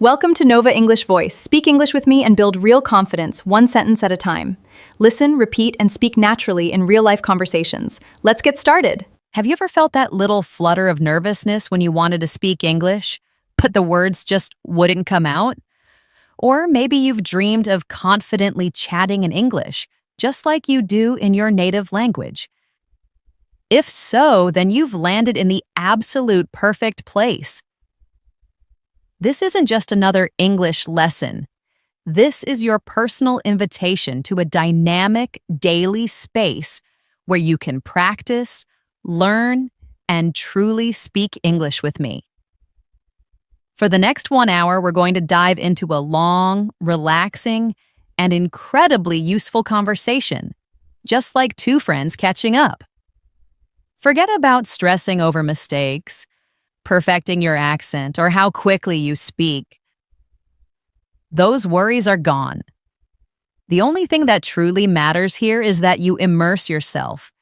Welcome to Nova English Voice. Speak English with me and build real confidence, one sentence at a time. Listen, repeat, and speak naturally in real-life conversations. Let's get started. Have you ever felt that little flutter of nervousness when you wanted to speak English, but the words just wouldn't come out? Or maybe you've dreamed of confidently chatting in English, just like you do in your native language. If so, then you've landed in the absolute perfect place. This isn't just another English lesson. This is your personal invitation to a dynamic daily space where you can practice, learn, and truly speak English with me. For the next 1 hour, we're going to dive into a long, relaxing, and incredibly useful conversation, just like two friends catching up. Forget about stressing over mistakes, perfecting your accent, or how quickly you speak. Those worries are gone. The only thing that truly matters here is that you immerse yourself,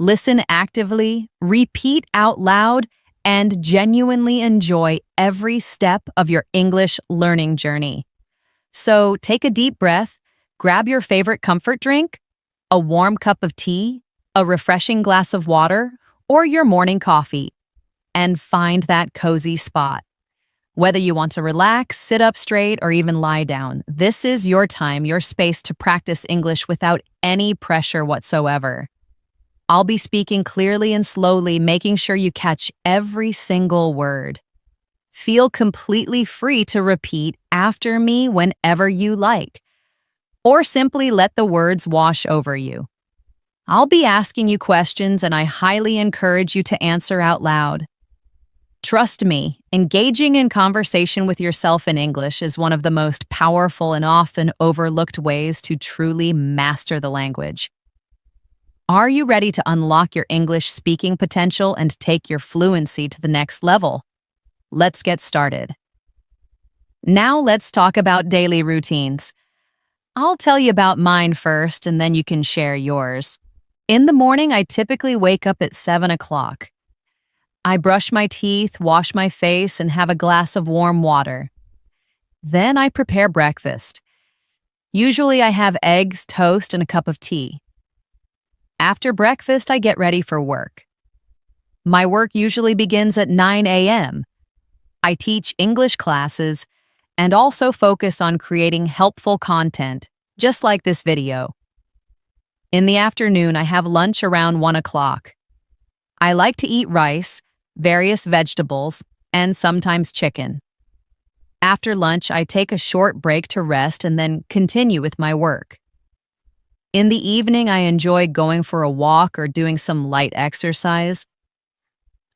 listen actively, repeat out loud, and genuinely enjoy every step of your English learning journey. So take a deep breath, grab your favorite comfort drink, a warm cup of tea, a refreshing glass of water, or your morning coffee, and find that cozy spot. Whether you want to relax, sit up straight, or even lie down, this is your time, your space to practice English without any pressure whatsoever. I'll be speaking clearly and slowly, making sure you catch every single word. Feel completely free to repeat after me whenever you like, or simply let the words wash over you. I'll be asking you questions, and I highly encourage you to answer out loud. Trust me, engaging in conversation with yourself in English is one of the most powerful and often overlooked ways to truly master the language. Are you ready to unlock your English speaking potential and take your fluency to the next level? Let's get started. Now let's talk about daily routines. I'll tell you about mine first, and then you can share yours. In the morning, I typically wake up at 7 o'clock. I brush my teeth, wash my face, and have a glass of warm water. Then I prepare breakfast. Usually I have eggs, toast, and a cup of tea. After breakfast, I get ready for work. My work usually begins at 9 a.m. I teach English classes and also focus on creating helpful content, just like this video. In the afternoon, I have lunch around 1 o'clock. I like to eat rice, various vegetables, and sometimes chicken. After lunch, I take a short break to rest and then continue with my work. In the evening, I enjoy going for a walk or doing some light exercise.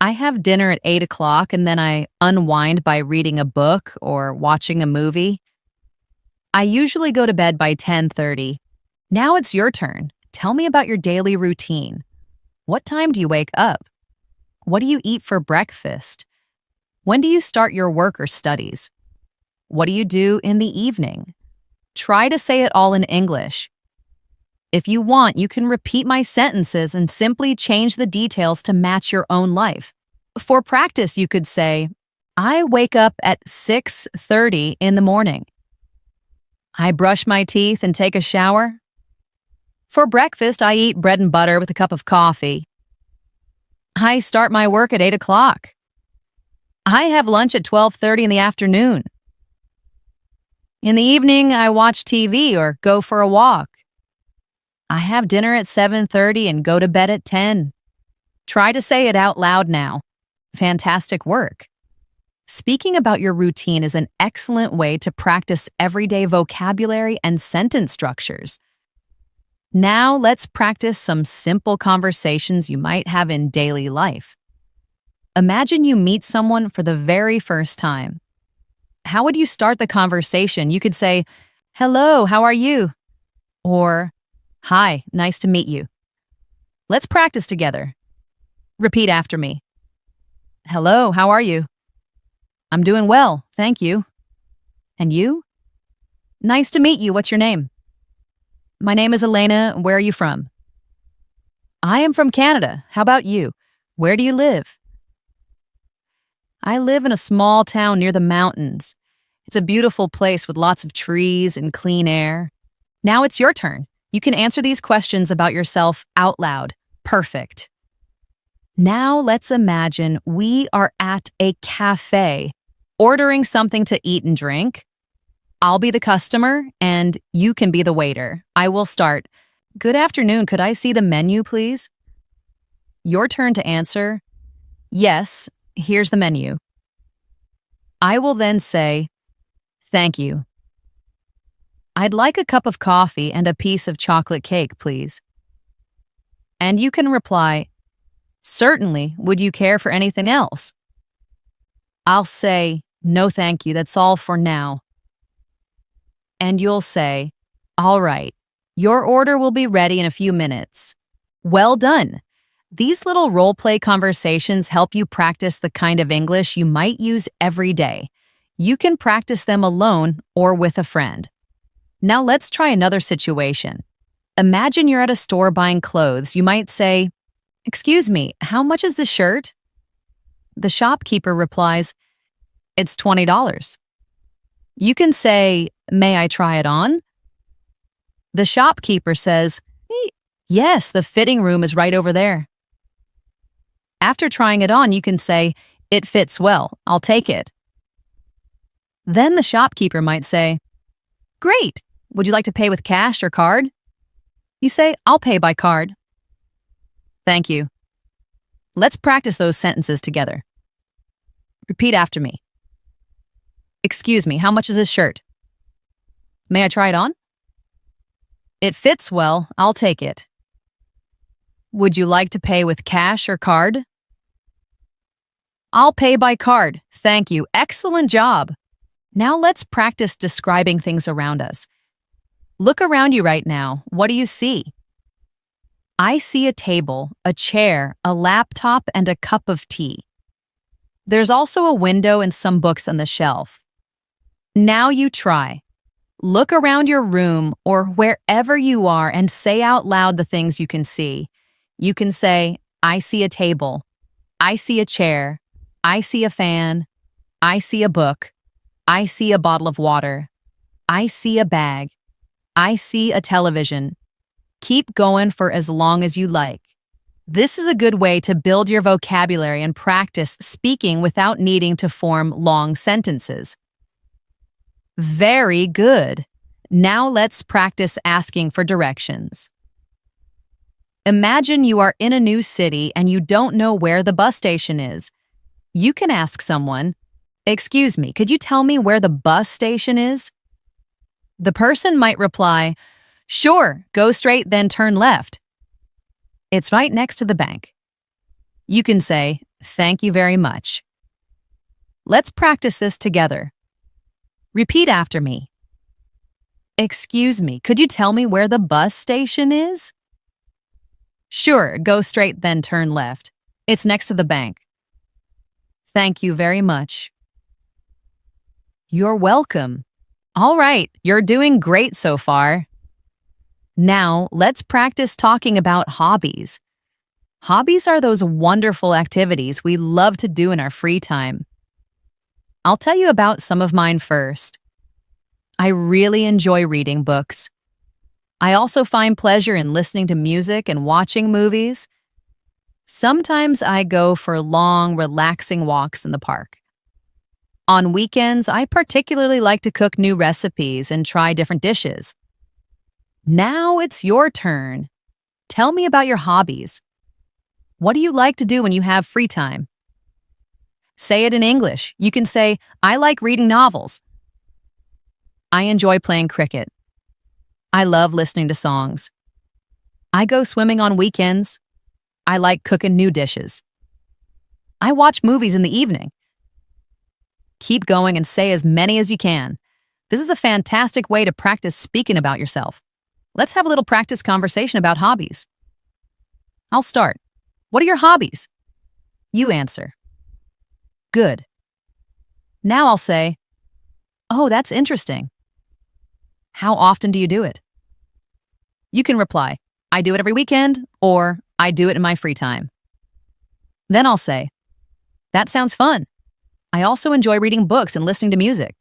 I have dinner at 8 o'clock, and then I unwind by reading a book or watching a movie. I usually go to bed by 10:30. Now it's your turn. Tell me about your daily routine. What time do you wake up? What do you eat for breakfast? When do you start your work or studies? What do you do in the evening? Try to say it all in English. If you want, you can repeat my sentences and simply change the details to match your own life. For practice, you could say, I wake up at 6:30 in the morning. I brush my teeth and take a shower. For breakfast, I eat bread and butter with a cup of coffee. I start my work at 8 o'clock. I have lunch at 12:30 in the afternoon. In the evening, I watch TV or go for a walk. I have dinner at 7:30 and go to bed at 10. Try to say it out loud now. Fantastic work. Speaking about your routine is an excellent way to practice everyday vocabulary and sentence structures. Now let's practice some simple conversations you might have in daily life. Imagine you meet someone for the very first time. How would you start the conversation? You could say, "Hello, how are you?" Or, "Hi, nice to meet you." Let's practice together. Repeat after me. "Hello, how are you?" "I'm doing well, thank you." "And you?" "Nice to meet you. What's your name?" "My name is Elena. Where are you from?" "I am from Canada. How about you? Where do you live?" "I live in a small town near the mountains. It's a beautiful place with lots of trees and clean air. Now it's your turn. You can answer these questions about yourself out loud. Perfect. Now let's imagine we are at a cafe, ordering something to eat and drink. I'll be the customer and you can be the waiter. I will start. Good afternoon, could I see the menu, please? Your turn to answer. Yes, here's the menu. I will then say, thank you. I'd like a cup of coffee and a piece of chocolate cake, please. And you can reply, certainly, would you care for anything else? I'll say, no thank you, that's all for now. And you'll say, all right, your order will be ready in a few minutes. Well done. These little role-play conversations help you practice the kind of English you might use every day. You can practice them alone or with a friend. Now let's try another situation. Imagine you're at a store buying clothes. You might say, excuse me, how much is this shirt? The shopkeeper replies, it's $20. You can say, may I try it on? The shopkeeper says, yes, the fitting room is right over there. After trying it on, you can say, it fits well, I'll take it. Then the shopkeeper might say, great, would you like to pay with cash or card? You say, I'll pay by card. Thank you. Let's practice those sentences together. Repeat after me. Excuse me, how much is this shirt? May I try it on? It fits well, I'll take it. Would you like to pay with cash or card? I'll pay by card. Thank you. Excellent job. Now let's practice describing things around us. Look around you right now. What do you see? I see a table, a chair, a laptop, and a cup of tea. There's also a window and some books on the shelf. Now you try. Look around your room or wherever you are and say out loud the things you can see. You can say, I see a table. I see a chair. I see a fan. I see a book. I see a bottle of water. I see a bag. I see a television. Keep going for as long as you like. This is a good way to build your vocabulary and practice speaking without needing to form long sentences. Very good. Now let's practice asking for directions. Imagine you are in a new city and you don't know where the bus station is. You can ask someone, excuse me, could you tell me where the bus station is? The person might reply, sure, go straight, then turn left. It's right next to the bank. You can say, thank you very much. Let's practice this together. Repeat after me. Excuse me, could you tell me where the bus station is? Sure, go straight, then turn left. It's next to the bank. Thank you very much. You're welcome. All right, you're doing great so far. Now, let's practice talking about hobbies. Hobbies are those wonderful activities we love to do in our free time. I'll tell you about some of mine first. I really enjoy reading books. I also find pleasure in listening to music and watching movies. Sometimes I go for long, relaxing walks in the park. On weekends, I particularly like to cook new recipes and try different dishes. Now it's your turn. Tell me about your hobbies. What do you like to do when you have free time? Say it in English. You can say, I like reading novels. I enjoy playing cricket. I love listening to songs. I go swimming on weekends. I like cooking new dishes. I watch movies in the evening. Keep going and say as many as you can. This is a fantastic way to practice speaking about yourself. Let's have a little practice conversation about hobbies. I'll start. What are your hobbies? You answer. Good. Now I'll say, oh, that's interesting. How often do you do it? You can reply, I do it every weekend, or I do it in my free time. Then I'll say, that sounds fun. I also enjoy reading books and listening to music.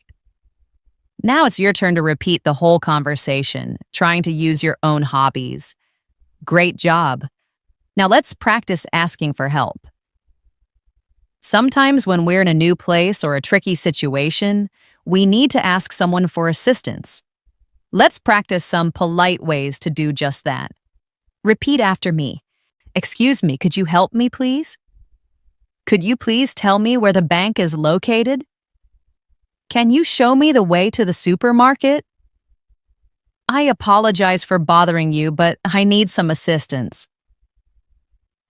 Now it's your turn to repeat the whole conversation, trying to use your own hobbies. Great job. Now let's practice asking for help. Sometimes when we're in a new place or a tricky situation, we need to ask someone for assistance. Let's practice some polite ways to do just that. Repeat after me. Excuse me, could you help me, please? Could you please tell me where the bank is located? Can you show me the way to the supermarket? I apologize for bothering you, but I need some assistance.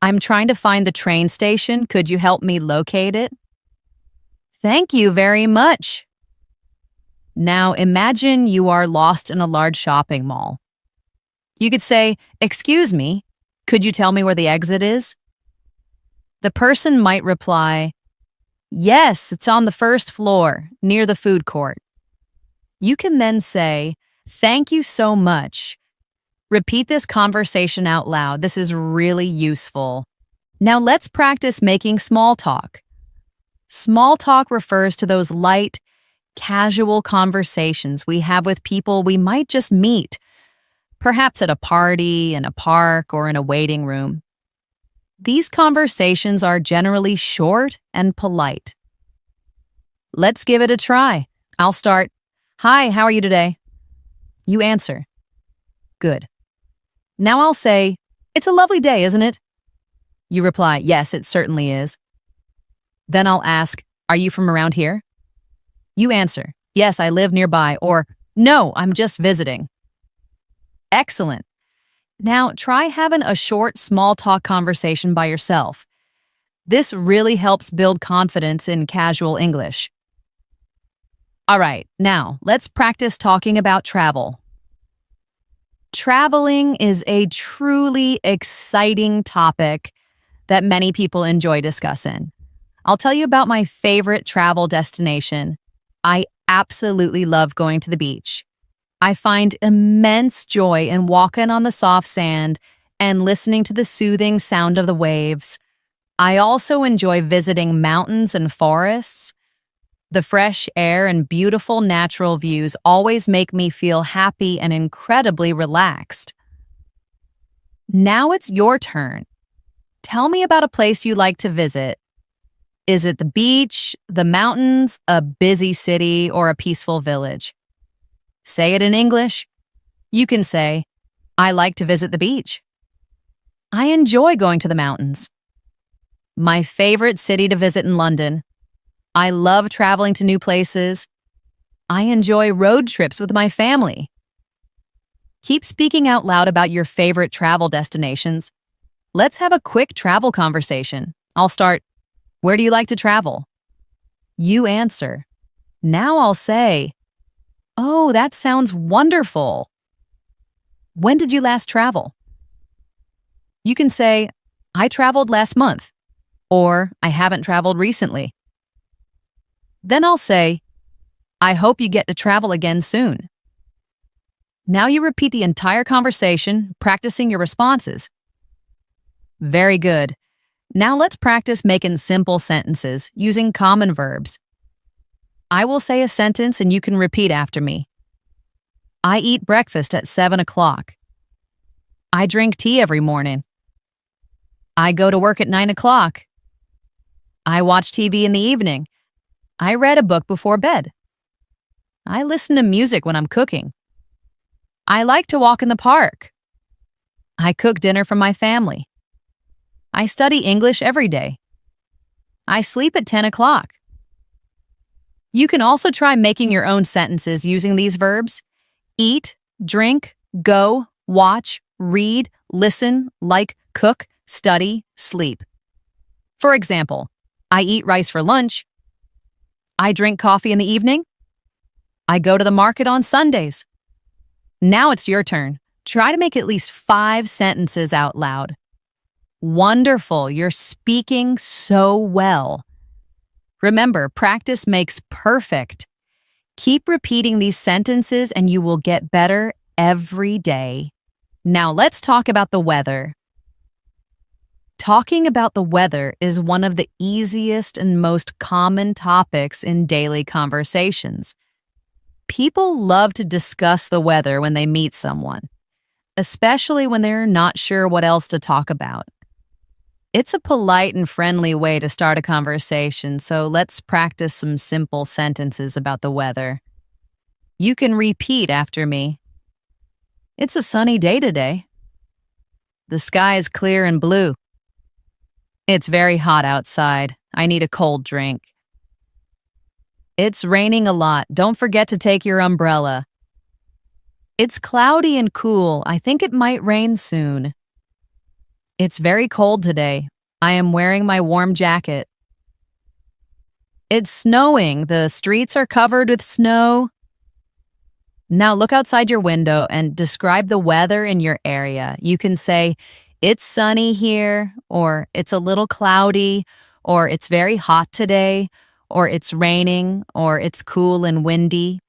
I'm trying to find the train station. Could you help me locate it? Thank you very much. Now imagine you are lost in a large shopping mall. You could say, "Excuse me, could you tell me where the exit is?" The person might reply, "Yes, it's on the first floor, near the food court." You can then say, "Thank you so much." Repeat this conversation out loud. This is really useful. Now let's practice making small talk. Small talk refers to those light, casual conversations we have with people we might just meet, perhaps at a party, in a park, or in a waiting room. These conversations are generally short and polite. Let's give it a try. I'll start. "Hi, how are you today?" You answer. Good. Now I'll say, "It's a lovely day, isn't it?" You reply, "Yes, it certainly is." Then I'll ask, "Are you from around here?" You answer, "Yes, I live nearby," or "No, I'm just visiting." Excellent. Now try having a short, small talk conversation by yourself. This really helps build confidence in casual English. All right, now let's practice talking about travel. Traveling is a truly exciting topic that many people enjoy discussing. I'll tell you about my favorite travel destination. I absolutely love going to the beach. I find immense joy in walking on the soft sand and listening to the soothing sound of the waves. I also enjoy visiting mountains and forests. The fresh air and beautiful natural views always make me feel happy and incredibly relaxed. Now it's your turn. Tell me about a place you like to visit. Is it the beach, the mountains, a busy city, or a peaceful village? Say it in English. You can say, "I like to visit the beach." "I enjoy going to the mountains." "My favorite city to visit in London." "I love traveling to new places." "I enjoy road trips with my family." Keep speaking out loud about your favorite travel destinations. Let's have a quick travel conversation. I'll start. "Where do you like to travel?" You answer. Now I'll say, "Oh, that sounds wonderful." "When did you last travel?" You can say, "I traveled last month," or "I haven't traveled recently." Then I'll say, "I hope you get to travel again soon." Now you repeat the entire conversation, practicing your responses. Very good. Now let's practice making simple sentences using common verbs. I will say a sentence and you can repeat after me. I eat breakfast at 7 o'clock. I drink tea every morning. I go to work at 9 o'clock. I watch TV in the evening. I read a book before bed. I listen to music when I'm cooking. I like to walk in the park. I cook dinner for my family. I study English every day. I sleep at 10 o'clock. You can also try making your own sentences using these verbs: eat, drink, go, watch, read, listen, like, cook, study, sleep. For example, I eat rice for lunch. I drink coffee in the evening. I go to the market on Sundays. Now it's your turn. Try to make at least 5 sentences out loud. Wonderful, you're speaking so well. Remember, practice makes perfect. Keep repeating these sentences and you will get better every day. Now let's talk about the weather. Talking about the weather is one of the easiest and most common topics in daily conversations. People love to discuss the weather when they meet someone, especially when they're not sure what else to talk about. It's a polite and friendly way to start a conversation, so let's practice some simple sentences about the weather. You can repeat after me. It's a sunny day today. The sky is clear and blue. It's very hot outside. I need a cold drink. It's raining a lot. Don't forget to take your umbrella. It's cloudy and cool. I think it might rain soon. It's very cold today. I am wearing my warm jacket. It's snowing. The streets are covered with snow. Now look outside your window and describe the weather in your area. You can say, it's sunny here, or it's a little cloudy, or it's very hot today, or it's raining, or it's cool and windy.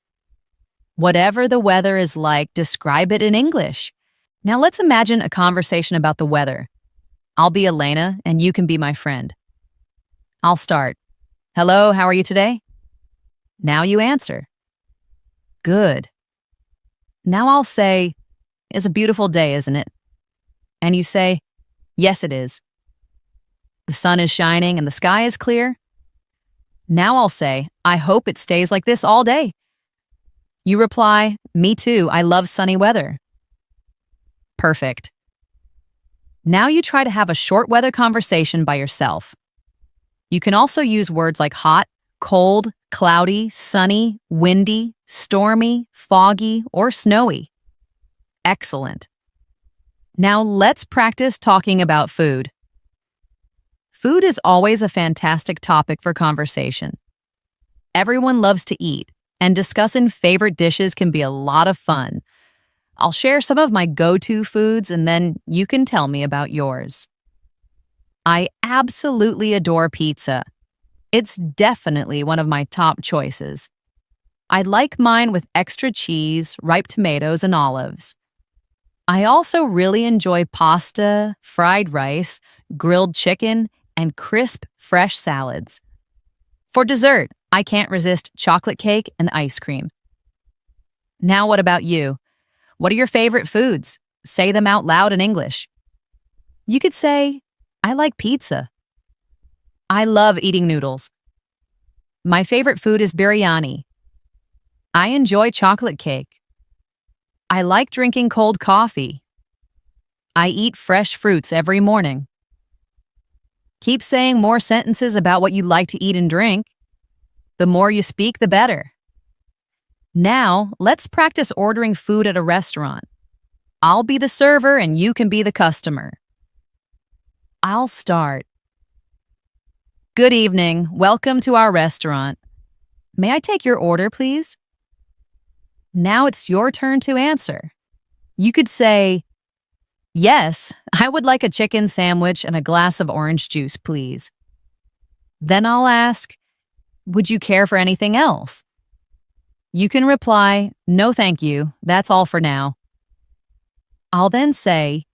Whatever the weather is like, describe it in English. Now let's imagine a conversation about the weather. I'll be Elena, and you can be my friend. I'll start. Hello, how are you today? Now you answer. Good. Now I'll say, it's a beautiful day, isn't it? And you say, yes, it is. The sun is shining and the sky is clear. Now I'll say, I hope it stays like this all day. You reply, me too, I love sunny weather. Perfect. Now you try to have a short weather conversation by yourself. You can also use words like hot, cold, cloudy, sunny, windy, stormy, foggy, or snowy. Excellent. Now let's practice talking about food. Food is always a fantastic topic for conversation. Everyone loves to eat, and discussing favorite dishes can be a lot of fun. I'll share some of my go-to foods, and then you can tell me about yours. I absolutely adore pizza. It's definitely one of my top choices. I like mine with extra cheese, ripe tomatoes, and olives. I also really enjoy pasta, fried rice, grilled chicken, and crisp, fresh salads. For dessert, I can't resist chocolate cake and ice cream. Now what about you? What are your favorite foods? Say them out loud in English. You could say, I like pizza. I love eating noodles. My favorite food is biryani. I enjoy chocolate cake. I like drinking cold coffee. I eat fresh fruits every morning. Keep saying more sentences about what you like to eat and drink. The more you speak, the better. Now, let's practice ordering food at a restaurant. I'll be the server and you can be the customer. I'll start. Good evening. Welcome to our restaurant. May I take your order, please? Now it's your turn to answer. You could say, yes, I would like a chicken sandwich and a glass of orange juice, please. Then I'll ask, would you care for anything else? You can reply, no thank you, that's all for now. I'll then say,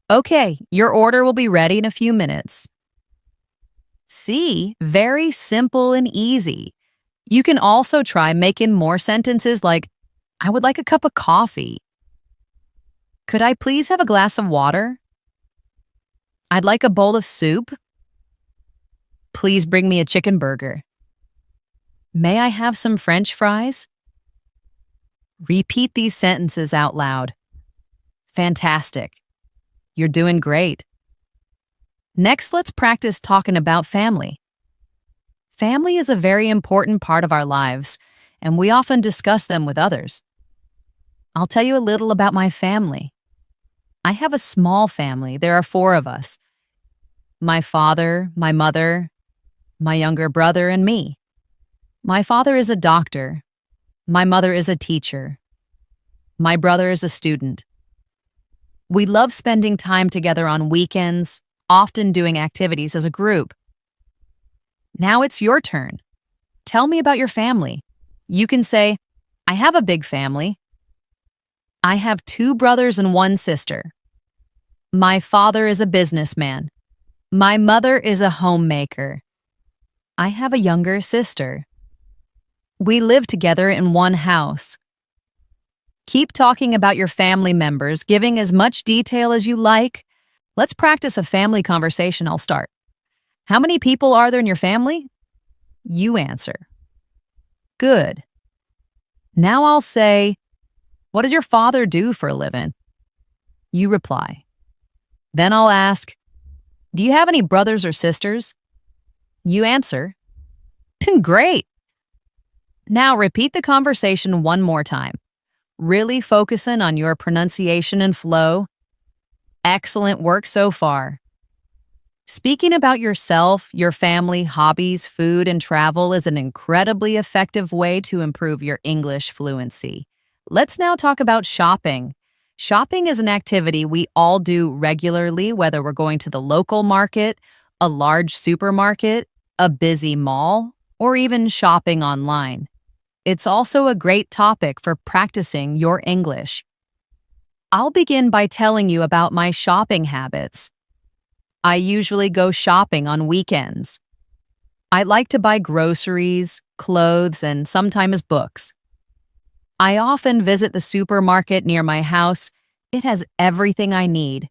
okay, your order will be ready in a few minutes. See, very simple and easy. You can also try making more sentences like, I would like a cup of coffee. Could I please have a glass of water? I'd like a bowl of soup. Please bring me a chicken burger. May I have some French fries? Repeat these sentences out loud. Fantastic. You're doing great. Next, let's practice talking about family. Family is a very important part of our lives, and we often discuss them with others. I'll tell you a little about my family. I have a small family. There are 4 of us. My father, my mother, my younger brother, and me. My father is a doctor. My mother is a teacher. My brother is a student. We love spending time together on weekends, often doing activities as a group. Now it's your turn. Tell me about your family. You can say, I have a big family. I have 2 brothers and 1 sister. My father is a businessman. My mother is a homemaker. I have a younger sister. We live together in one house. Keep talking about your family members, giving as much detail as you like. Let's practice a family conversation. I'll start. How many people are there in your family? You answer. Good. Now I'll say, what does your father do for a living? You reply. Then I'll ask, do you have any brothers or sisters? You answer. Great. Now repeat the conversation one more time, really focusing on your pronunciation and flow. Excellent work so far. Speaking about yourself, your family, hobbies, food, and travel is an incredibly effective way to improve your English fluency. Let's now talk about shopping. Shopping is an activity we all do regularly, whether we're going to the local market, a large supermarket, a busy mall, or even shopping online. It's also a great topic for practicing your English. I'll begin by telling you about my shopping habits. I usually go shopping on weekends. I like to buy groceries, clothes, and sometimes books. I often visit the supermarket near my house. It has everything I need.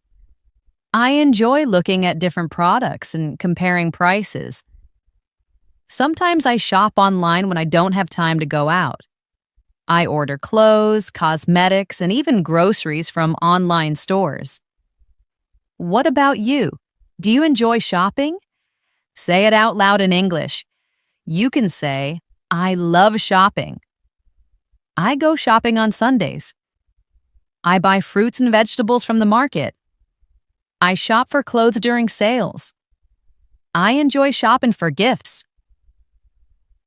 I enjoy looking at different products and comparing prices. Sometimes I shop online when I don't have time to go out. I order clothes, cosmetics, and even groceries from online stores. What about you? Do you enjoy shopping? Say it out loud in English. You can say, I love shopping. I go shopping on Sundays. I buy fruits and vegetables from the market. I shop for clothes during sales. I enjoy shopping for gifts.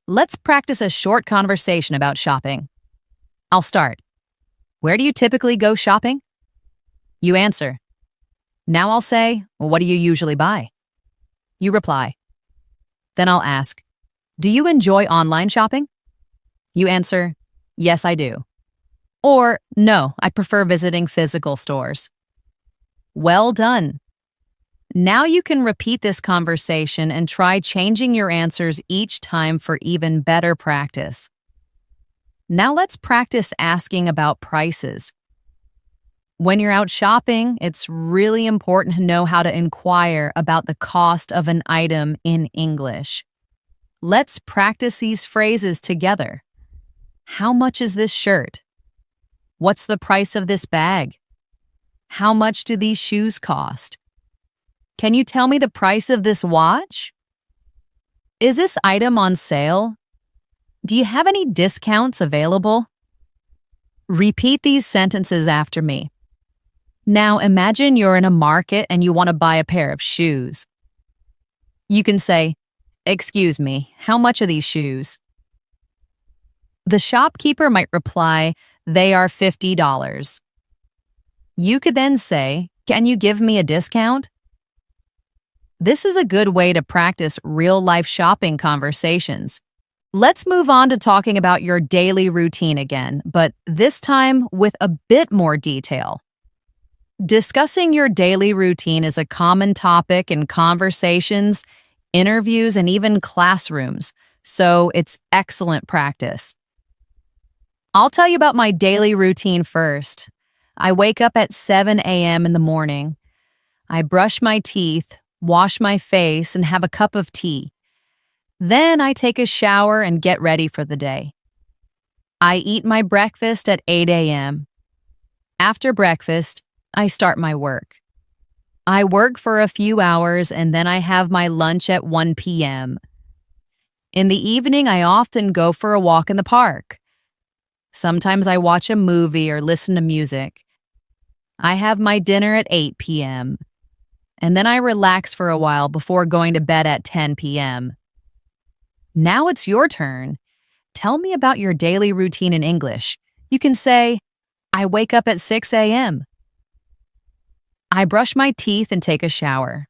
Let's practice a short conversation about shopping. I'll start. Where do you typically go shopping? You answer. Now I'll say, what do you usually buy? You reply. Then I'll ask, do you enjoy online shopping? You answer, yes, I do. Or, no, I prefer visiting physical stores. Well done. Now you can repeat this conversation and try changing your answers each time for even better practice. Now let's practice asking about prices. When you're out shopping, it's really important to know how to inquire about the cost of an item in English. Let's practice these phrases together. How much is this shirt? What's the price of this bag? How much do these shoes cost? Can you tell me the price of this watch? Is this item on sale? Do you have any discounts available? Repeat these sentences after me. Now imagine you're in a market and you want to buy a pair of shoes. You can say, excuse me, how much are these shoes? The shopkeeper might reply, they are $50. You could then say, can you give me a discount? This is a good way to practice real-life shopping conversations. Let's move on to talking about your daily routine again, but this time with a bit more detail. Discussing your daily routine is a common topic in conversations, interviews, and even classrooms, so it's excellent practice. I'll tell you about my daily routine first. I wake up at 7 a.m. in the morning. I brush my teeth, wash my face, and have a cup of tea. Then I take a shower and get ready for the day. I eat my breakfast at 8 a.m. After breakfast, I start my work. I work for a few hours and then I have my lunch at 1 p.m. In the evening, I often go for a walk in the park. Sometimes I watch a movie or listen to music. I have my dinner at 8 p.m. and then I relax for a while before going to bed at 10 p.m. Now it's your turn. Tell me about your daily routine in English. You can say, I wake up at 6 a.m. I brush my teeth and take a shower.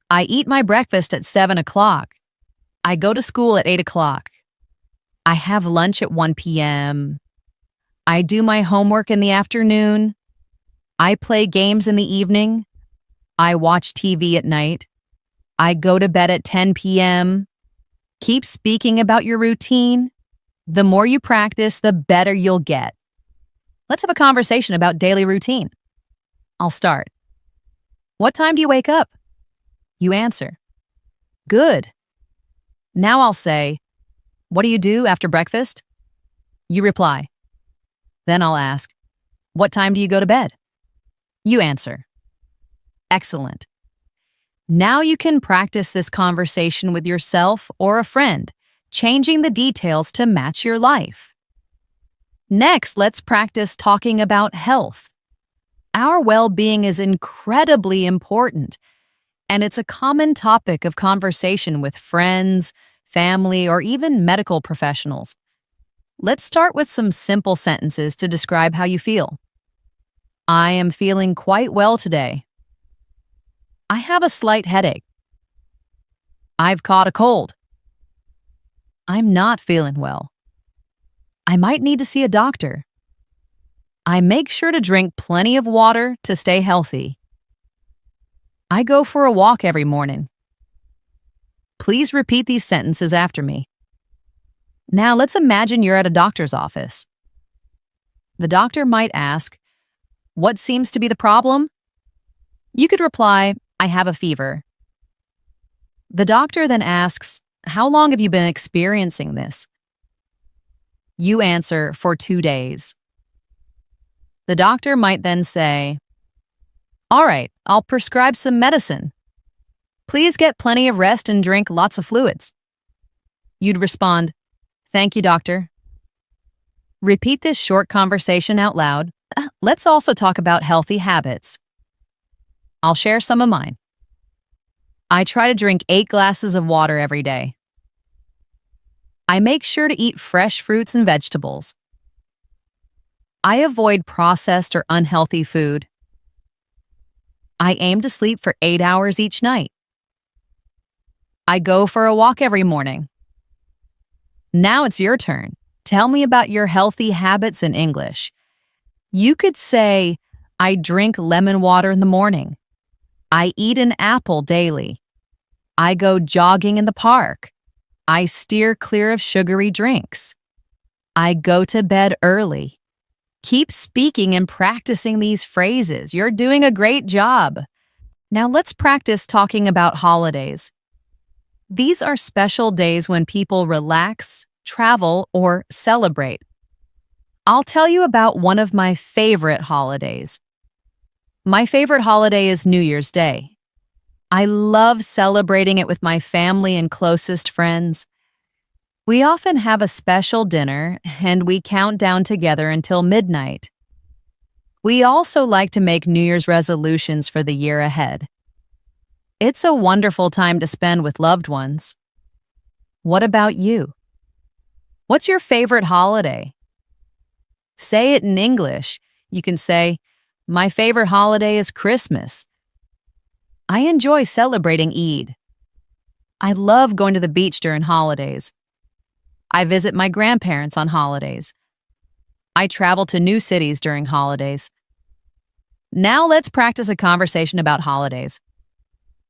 I eat my breakfast at 7 o'clock. I go to school at 8 o'clock. I have lunch at 1 p.m. I do my homework in the afternoon. I play games in the evening. I watch TV at night. I go to bed at 10 p.m. Keep speaking about your routine. The more you practice, the better you'll get. Let's have a conversation about daily routine. I'll start. What time do you wake up? You answer. Good. Now I'll say, what do you do after breakfast? You reply. Then I'll ask, what time do you go to bed? You answer. Excellent. Now you can practice this conversation with yourself or a friend, changing the details to match your life. Next, let's practice talking about health. Our well-being is incredibly important, and it's a common topic of conversation with friends, family, or even medical professionals. Let's start with some simple sentences to describe how you feel. I am feeling quite well today. I have a slight headache. I've caught a cold. I'm not feeling well. I might need to see a doctor. I make sure to drink plenty of water to stay healthy. I go for a walk every morning. Please repeat these sentences after me. Now let's imagine you're at a doctor's office. The doctor might ask, what seems to be the problem? You could reply, I have a fever. The doctor then asks, how long have you been experiencing this? You answer, for 2 days. The doctor might then say, all right, I'll prescribe some medicine. Please get plenty of rest and drink lots of fluids. You'd respond, thank you, doctor. Repeat this short conversation out loud. Let's also talk about healthy habits. I'll share some of mine. I try to drink 8 glasses of water every day. I make sure to eat fresh fruits and vegetables. I avoid processed or unhealthy food. I aim to sleep for 8 hours each night. I go for a walk every morning. Now it's your turn. Tell me about your healthy habits in English. You could say, I drink lemon water in the morning. I eat an apple daily. I go jogging in the park. I steer clear of sugary drinks. I go to bed early. Keep speaking and practicing these phrases. You're doing a great job. Now let's practice talking about holidays. These are special days when people relax, travel, or celebrate. I'll tell you about one of my favorite holidays. My favorite holiday is New Year's Day. I love celebrating it with my family and closest friends. We often have a special dinner, and we count down together until midnight. We also like to make New Year's resolutions for the year ahead. It's a wonderful time to spend with loved ones. What about you? What's your favorite holiday? Say it in English. You can say, my favorite holiday is Christmas. I enjoy celebrating Eid. I love going to the beach during holidays. I visit my grandparents on holidays. I travel to new cities during holidays. Now let's practice a conversation about holidays.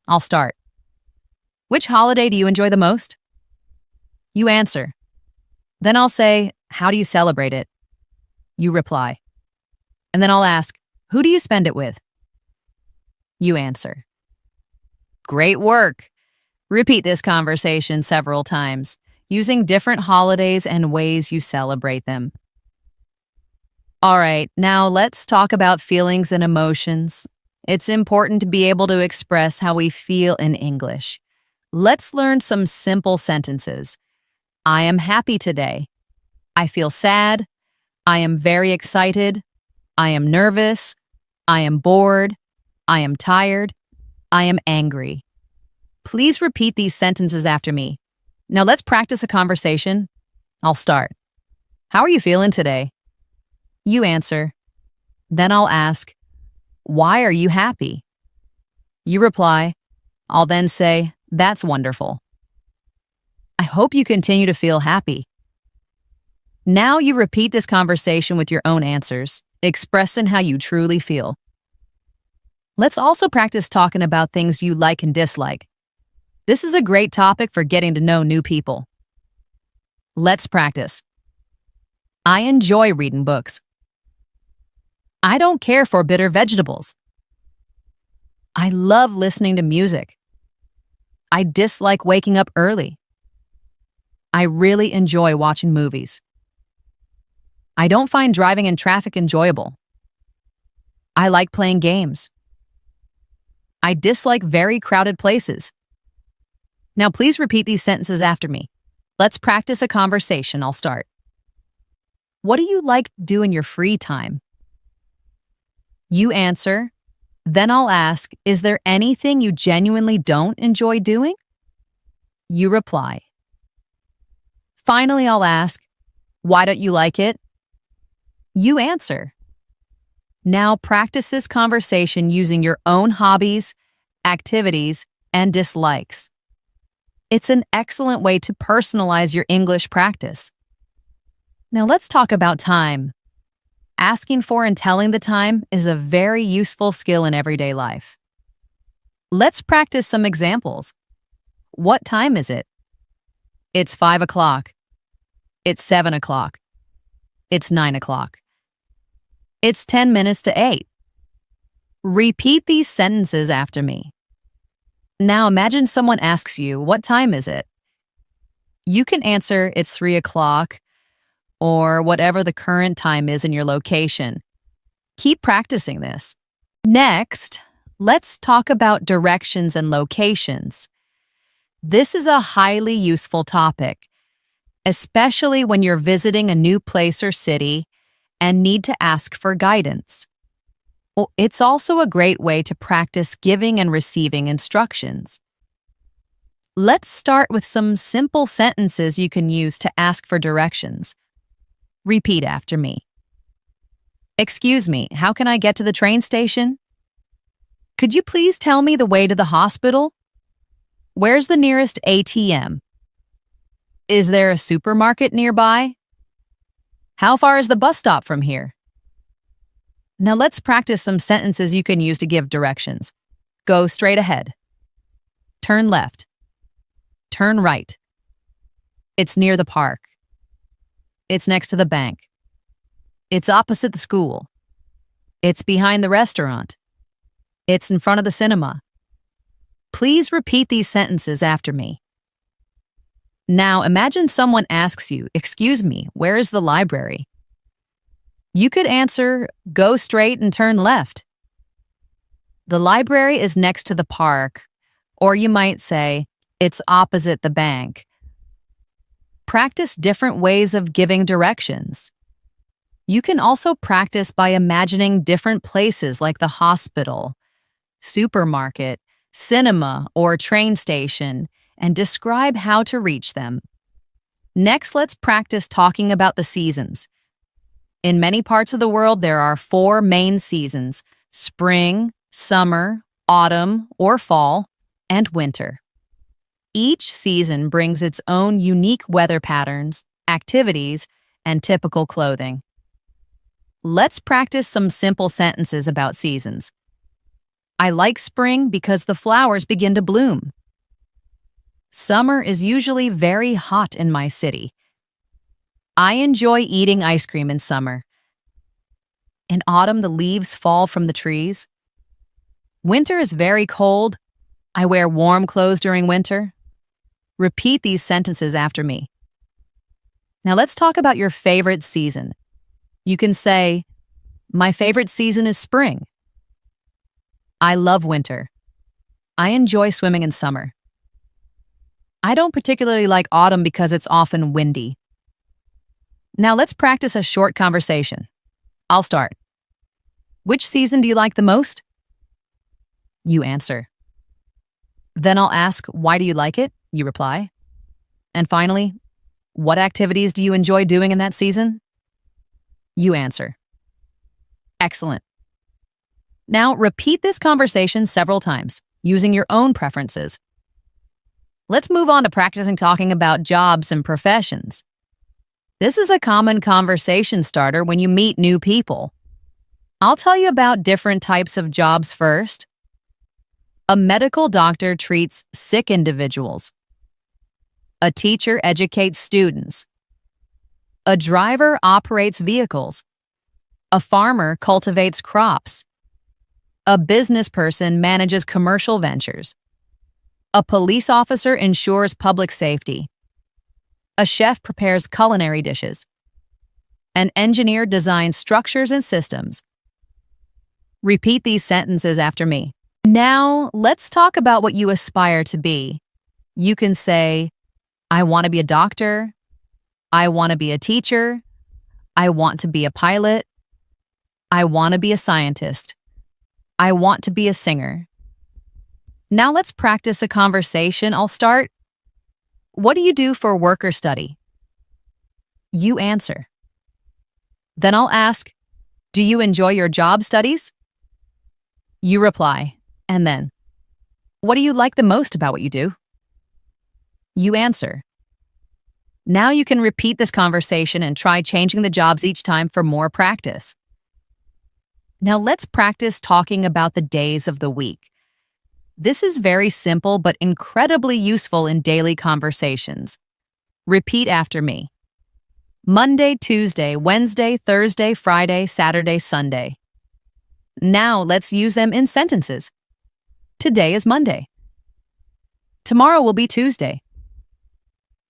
I'll start. Which holiday do you enjoy the most? You answer. Then I'll say, how do you celebrate it? You reply. And then I'll ask, who do you spend it with? You answer. Great work. Repeat this conversation several times, using different holidays and ways you celebrate them. All right, now let's talk about feelings and emotions. It's important to be able to express how we feel in English. Let's learn some simple sentences. I am happy today. I feel sad. I am very excited. I am nervous. I am bored. I am tired. I am angry. Please repeat these sentences after me. Now let's practice a conversation. I'll start. How are you feeling today? You answer. Then I'll ask, why are you happy? You reply. I'll then say, that's wonderful. I hope you continue to feel happy. Now you repeat this conversation with your own answers, expressing how you truly feel. Let's also practice talking about things you like and dislike. This is a great topic for getting to know new people. Let's practice. I enjoy reading books. I don't care for bitter vegetables. I love listening to music. I dislike waking up early. I really enjoy watching movies. I don't find driving in traffic enjoyable. I like playing games. I dislike very crowded places. Now, please repeat these sentences after me. Let's practice a conversation. I'll start. What do you like to do in your free time? You answer. Then I'll ask, is there anything you genuinely don't enjoy doing? You reply. Finally, I'll ask, why don't you like it? You answer. Now practice this conversation using your own hobbies, activities, and dislikes. It's an excellent way to personalize your English practice. Now let's talk about time. Asking for and telling the time is a very useful skill in everyday life. Let's practice some examples. What time is it? It's 5 o'clock. It's 7 o'clock. It's 9 o'clock. It's 10 minutes to 8. Repeat these sentences after me. Now imagine someone asks you, what time is it? You can answer, it's 3 o'clock, or whatever the current time is in your location. Keep practicing this. Next, let's talk about directions and locations. This is a highly useful topic, especially when you're visiting a new place or city and need to ask for guidance. Well, it's also a great way to practice giving and receiving instructions. Let's start with some simple sentences you can use to ask for directions. Repeat after me. Excuse me, how can I get to the train station? Could you please tell me the way to the hospital? Where's the nearest ATM? Is there a supermarket nearby? How far is the bus stop from here? Now let's practice some sentences you can use to give directions. Go straight ahead. Turn left. Turn right. It's near the park. It's next to the bank. It's opposite the school. It's behind the restaurant. It's in front of the cinema. Please repeat these sentences after me. Now imagine someone asks you, excuse me, where is the library? You could answer, go straight and turn left. The library is next to the park, or you might say, it's opposite the bank. Practice different ways of giving directions. You can also practice by imagining different places like the hospital, supermarket, cinema, or train station, and describe how to reach them. Next, let's practice talking about the seasons. In many parts of the world, there are 4 main seasons: spring, summer, autumn or fall, and winter. Each season brings its own unique weather patterns, activities, and typical clothing. Let's practice some simple sentences about seasons. I like spring because the flowers begin to bloom. Summer is usually very hot in my city. I enjoy eating ice cream in summer. In autumn, the leaves fall from the trees. Winter is very cold. I wear warm clothes during winter. Repeat these sentences after me. Now let's talk about your favorite season. You can say, my favorite season is spring. I love winter. I enjoy swimming in summer. I don't particularly like autumn because it's often windy. Now let's practice a short conversation. I'll start. Which season do you like the most? You answer. Then I'll ask, why do you like it? You reply. And finally, what activities do you enjoy doing in that season? You answer. Excellent. Now repeat this conversation several times, using your own preferences. Let's move on to practicing talking about jobs and professions. This is a common conversation starter when you meet new people. I'll tell you about different types of jobs first. A medical doctor treats sick individuals. A teacher educates students. A driver operates vehicles. A farmer cultivates crops. A business person manages commercial ventures. A police officer ensures public safety. A chef prepares culinary dishes. An engineer designs structures and systems. Repeat these sentences after me. Now, let's talk about what you aspire to be. You can say, I want to be a doctor. I want to be a teacher. I want to be a pilot. I want to be a scientist. I want to be a singer. Now let's practice a conversation. I'll start. What do you do for work or study? You answer. Then I'll ask, do you enjoy your job studies? You reply, and then, what do you like the most about what you do? You answer. Now you can repeat this conversation and try changing the jobs each time for more practice. Now let's practice talking about the days of the week. This is very simple but incredibly useful in daily conversations. Repeat after me. Monday, Tuesday, Wednesday, Thursday, Friday, Saturday, Sunday. Now let's use them in sentences. Today is Monday. Tomorrow will be Tuesday.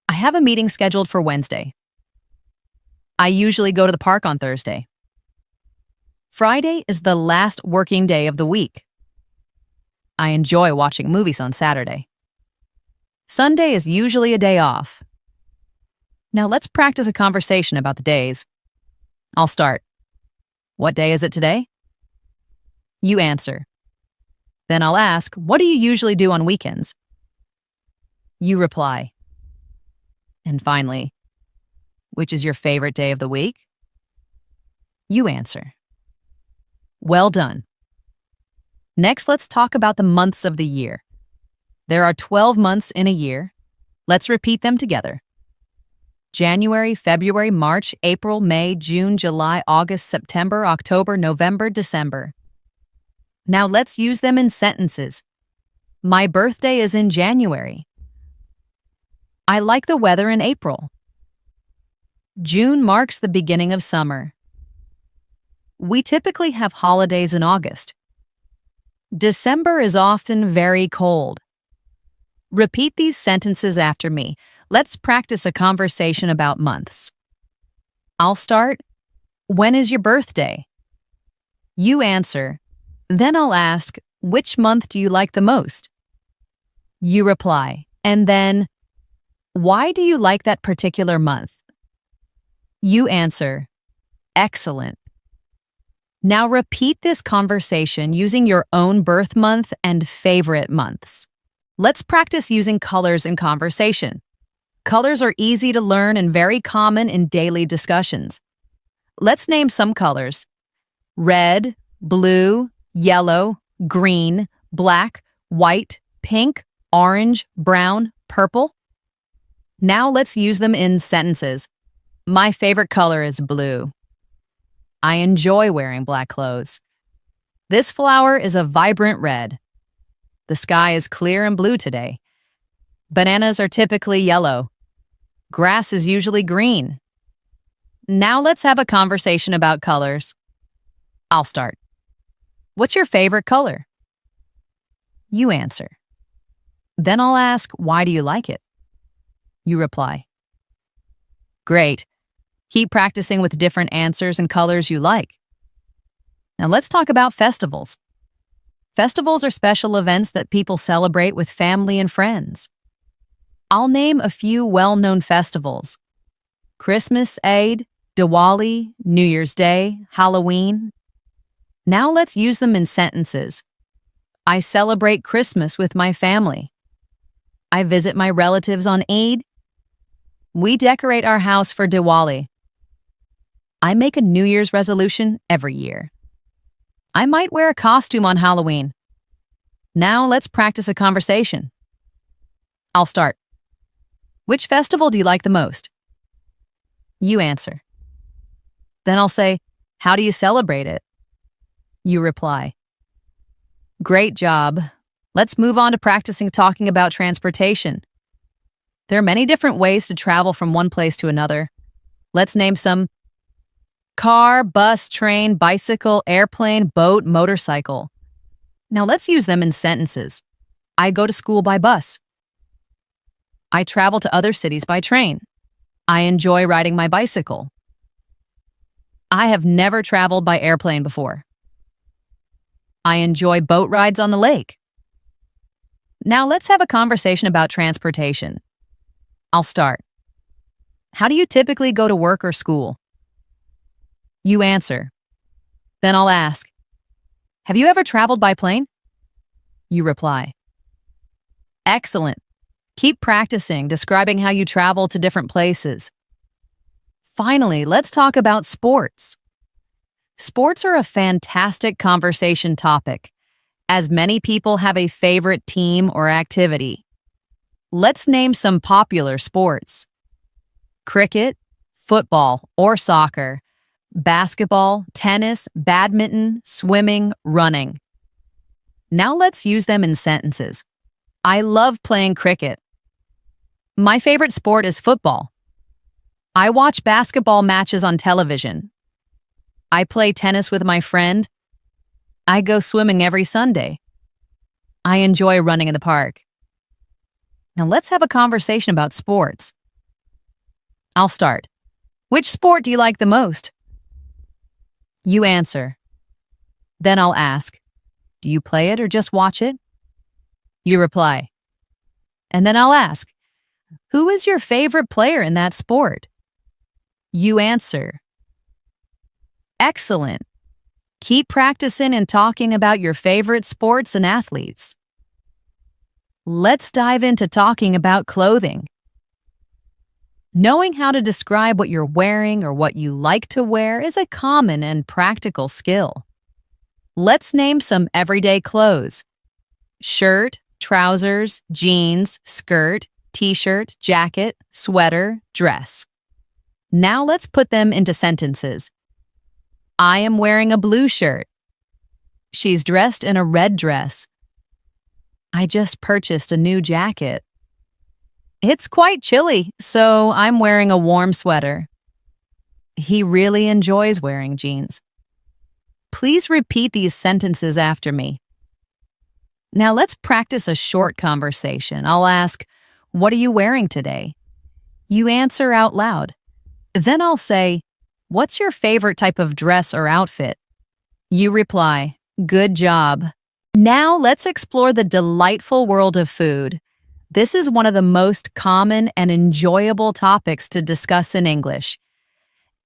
I have a meeting scheduled for Wednesday. I usually go to the park on Thursday. Friday is the last working day of the week. I enjoy watching movies on Saturday. Sunday is usually a day off. Now let's practice a conversation about the days. I'll start. What day is it today? You answer. Then I'll ask, what do you usually do on weekends? You reply. And finally, which is your favorite day of the week? You answer. Well done. Next, let's talk about the months of the year. There are 12 months in a year. Let's repeat them together. January, February, March, April, May, June, July, August, September, October, November, December. Now let's use them in sentences. My birthday is in January. I like the weather in April. June marks the beginning of summer. We typically have holidays in August. December is often very cold. Repeat these sentences after me. Let's practice a conversation about months. I'll start. When is your birthday? You answer. Then I'll ask, which month do you like the most? You reply. And then, why do you like that particular month? You answer. Excellent. Now repeat this conversation using your own birth month and favorite months. Let's practice using colors in conversation. Colors are easy to learn and very common in daily discussions. Let's name some colors. Red, blue, yellow, green, black, white, pink, orange, brown, purple. Now let's use them in sentences. My favorite color is blue. I enjoy wearing black clothes. This flower is a vibrant red. The sky is clear and blue today. Bananas are typically yellow. Grass is usually green. Now let's have a conversation about colors. I'll start. What's your favorite color? You answer. Then I'll ask, why do you like it? You reply. Great. Keep practicing with different answers and colors you like. Now let's talk about festivals. Festivals are special events that people celebrate with family and friends. I'll name a few well-known festivals. Christmas, Eid, Diwali, New Year's Day, Halloween. Now let's use them in sentences. I celebrate Christmas with my family. I visit my relatives on Eid. We decorate our house for Diwali. I make a New Year's resolution every year. I might wear a costume on Halloween. Now let's practice a conversation. I'll start. Which festival do you like the most? You answer. Then I'll say, how do you celebrate it? You reply. Great job. Let's move on to practicing talking about transportation. There are many different ways to travel from one place to another. Let's name some: car, bus, train, bicycle, airplane, boat, motorcycle. Now let's use them in sentences. I go to school by bus. I travel to other cities by train. I enjoy riding my bicycle. I have never traveled by airplane before. I enjoy boat rides on the lake. Now let's have a conversation about transportation. I'll start. How do you typically go to work or school? You answer. Then I'll ask, have you ever traveled by plane? You reply. Excellent. Keep practicing describing how you travel to different places. Finally, let's talk about sports. Sports are a fantastic conversation topic, as many people have a favorite team or activity. Let's name some popular sports: cricket, football or soccer, basketball, tennis, badminton, swimming, running. Now let's use them in sentences. I love playing cricket. My favorite sport is football. I watch basketball matches on television. I play tennis with my friend. I go swimming every Sunday. I enjoy running in the park. Now let's have a conversation about sports. I'll start. Which sport do you like the most? You answer. Then I'll ask, do you play it or just watch it? You reply. And then I'll ask, who is your favorite player in that sport? You answer. Excellent. Keep practicing and talking about your favorite sports and athletes. Let's dive into talking about clothing. Knowing how to describe what you're wearing or what you like to wear is a common and practical skill. Let's name some everyday clothes: shirt, trousers, jeans, skirt, t-shirt, jacket, sweater, dress. Now let's put them into sentences. I am wearing a blue shirt. She's dressed in a red dress. I just purchased a new jacket. It's quite chilly, so I'm wearing a warm sweater. He really enjoys wearing jeans. Please repeat these sentences after me. Now let's practice a short conversation. I'll ask, what are you wearing today? You answer out loud. Then I'll say, what's your favorite type of dress or outfit? You reply, good job. Now let's explore the delightful world of food. This is one of the most common and enjoyable topics to discuss in English.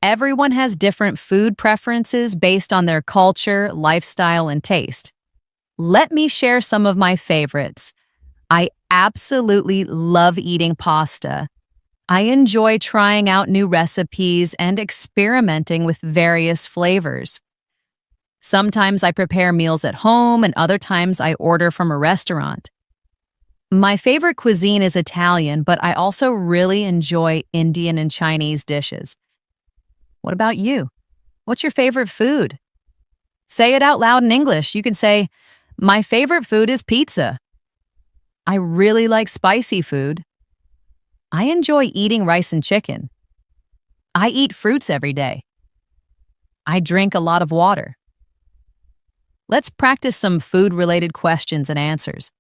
Everyone has different food preferences based on their culture, lifestyle, and taste. Let me share some of my favorites. I absolutely love eating pasta. I enjoy trying out new recipes and experimenting with various flavors. Sometimes I prepare meals at home, and other times I order from a restaurant. My favorite cuisine is Italian, but I also really enjoy Indian and Chinese dishes. What about you? What's your favorite food? Say it out loud in English. You can say, my favorite food is pizza. I really like spicy food. I enjoy eating rice and chicken. I eat fruits every day. I drink a lot of water. Let's practice some food-related questions and answers.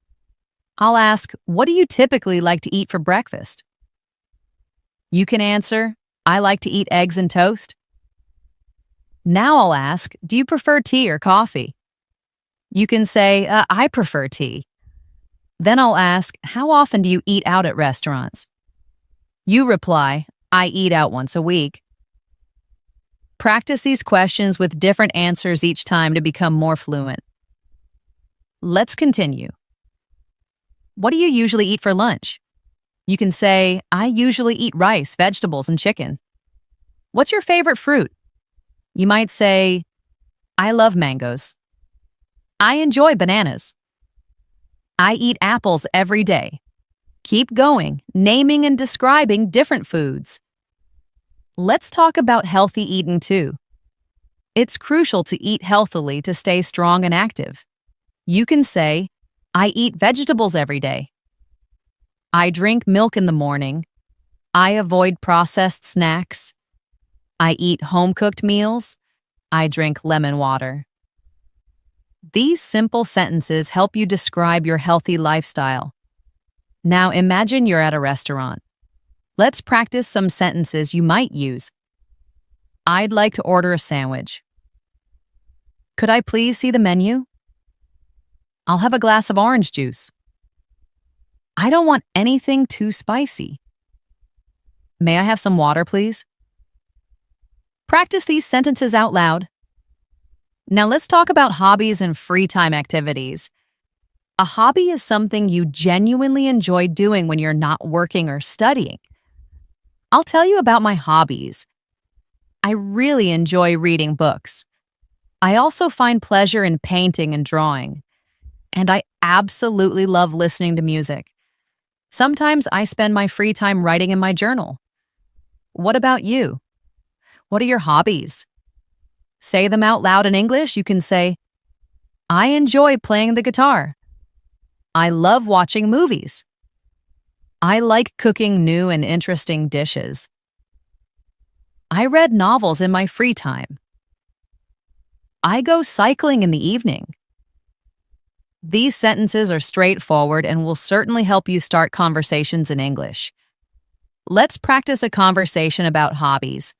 I'll ask, what do you typically like to eat for breakfast? You can answer, I like to eat eggs and toast. Now I'll ask, do you prefer tea or coffee? You can say, I prefer tea. Then I'll ask, how often do you eat out at restaurants? You reply, I eat out once a week. Practice these questions with different answers each time to become more fluent. Let's continue. What do you usually eat for lunch? You can say, I usually eat rice, vegetables, and chicken. What's your favorite fruit? You might say, I love mangoes. I enjoy bananas. I eat apples every day. Keep going, naming and describing different foods. Let's talk about healthy eating too. It's crucial to eat healthily to stay strong and active. You can say, I eat vegetables every day. I drink milk in the morning. I avoid processed snacks. I eat home-cooked meals. I drink lemon water. These simple sentences help you describe your healthy lifestyle. Now imagine you're at a restaurant. Let's practice some sentences you might use. I'd like to order a sandwich. Could I please see the menu? I'll have a glass of orange juice. I don't want anything too spicy. May I have some water, please? Practice these sentences out loud. Now let's talk about hobbies and free time activities. A hobby is something you genuinely enjoy doing when you're not working or studying. I'll tell you about my hobbies. I really enjoy reading books. I also find pleasure in painting and drawing. And I absolutely love listening to music. Sometimes I spend my free time writing in my journal. What about you? What are your hobbies? Say them out loud in English. You can say, I enjoy playing the guitar. I love watching movies. I like cooking new and interesting dishes. I read novels in my free time. I go cycling in the evening. These sentences are straightforward and will certainly help you start conversations in English. Let's practice a conversation about hobbies.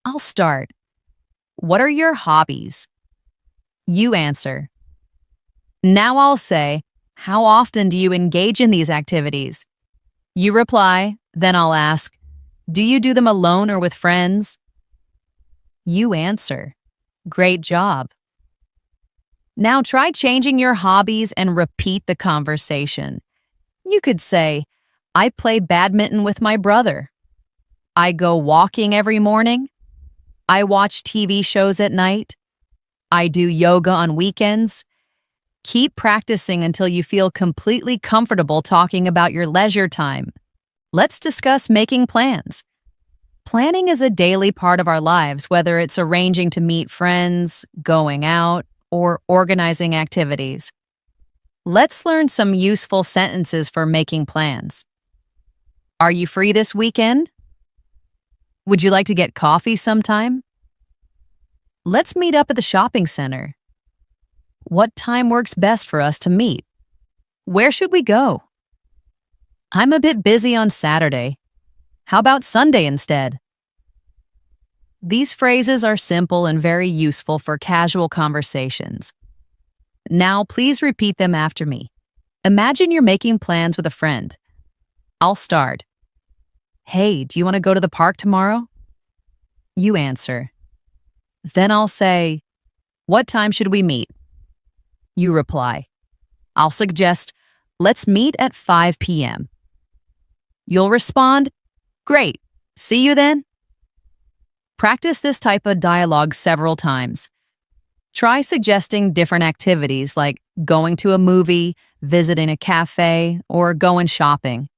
I'll start. What are your hobbies? You answer. Now I'll say, how often do you engage in these activities? You reply, then I'll ask, do you do them alone or with friends? You answer. Great job. Now try changing your hobbies and repeat the conversation. You could say, I play badminton with my brother. I go walking every morning. I watch TV shows at night. I do yoga on weekends. Keep practicing until you feel completely comfortable talking about your leisure time. Let's discuss making plans. Planning is a daily part of our lives, whether it's arranging to meet friends, going out, or organizing activities. Let's learn some useful sentences for making plans. Are you free this weekend? Would you like to get coffee sometime? Let's meet up at the shopping center. What time works best for us to meet? Where should we go? I'm a bit busy on Saturday. How about Sunday instead? These phrases are simple and very useful for casual conversations. Now, please repeat them after me. Imagine you're making plans with a friend. I'll start. Hey, do you want to go to the park tomorrow? You answer. Then I'll say, what time should we meet? You reply. I'll suggest, let's meet at 5 p.m. You'll respond, great, see you then. Practice this type of dialogue several times. Try suggesting different activities like going to a movie, visiting a cafe, or going shopping.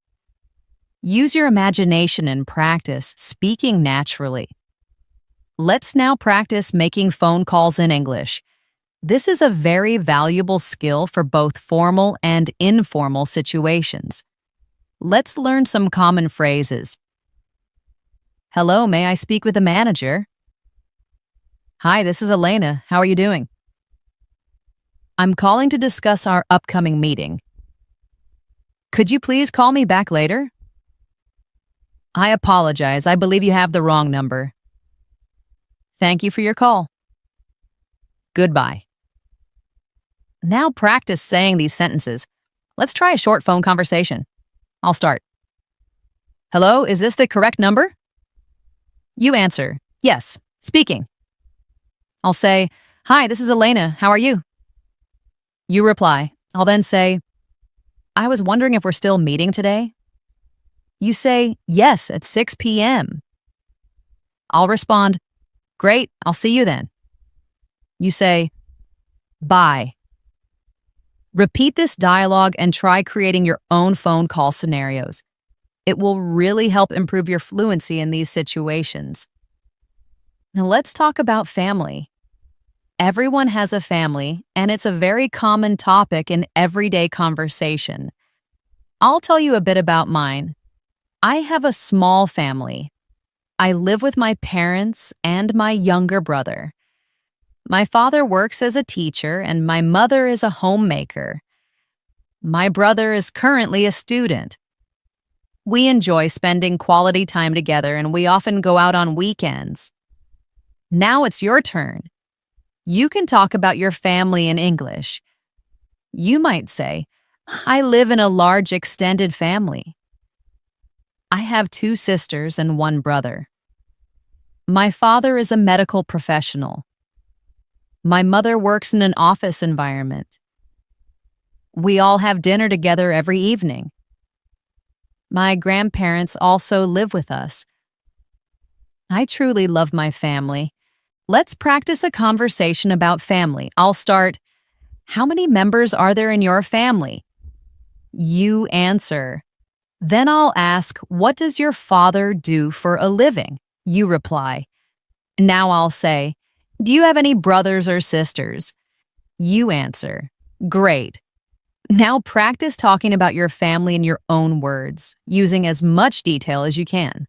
Use your imagination and practice speaking naturally. Let's now practice making phone calls in English. This is a very valuable skill for both formal and informal situations. Let's learn some common phrases. Hello, may I speak with the manager? Hi, this is Elena. How are you doing? I'm calling to discuss our upcoming meeting. Could you please call me back later? I apologize. I believe you have the wrong number. Thank you for your call. Goodbye. Now practice saying these sentences. Let's try a short phone conversation. I'll start. Hello, is this the correct number? You answer, yes, speaking. I'll say, hi, this is Elena. How are you? You reply. I'll then say, I was wondering if we're still meeting today. You say, yes, at 6 p.m. I'll respond, great, I'll see you then. You say, bye. Repeat this dialogue and try creating your own phone call scenarios. It will really help improve your fluency in these situations. Now let's talk about family. Everyone has a family, and it's a very common topic in everyday conversation. I'll tell you a bit about mine. I have a small family. I live with my parents and my younger brother. My father works as a teacher and my mother is a homemaker. My brother is currently a student. We enjoy spending quality time together and we often go out on weekends. Now it's your turn. You can talk about your family in English. You might say, I live in a large extended family. I have 2 sisters and 1 brother. My father is a medical professional. My mother works in an office environment. We all have dinner together every evening. My grandparents also live with us. I truly love my family. Let's practice a conversation about family. I'll start, how many members are there in your family? You answer. Then I'll ask, what does your father do for a living? You reply. Now I'll say, do you have any brothers or sisters? You answer. Great. Now practice talking about your family in your own words, using as much detail as you can.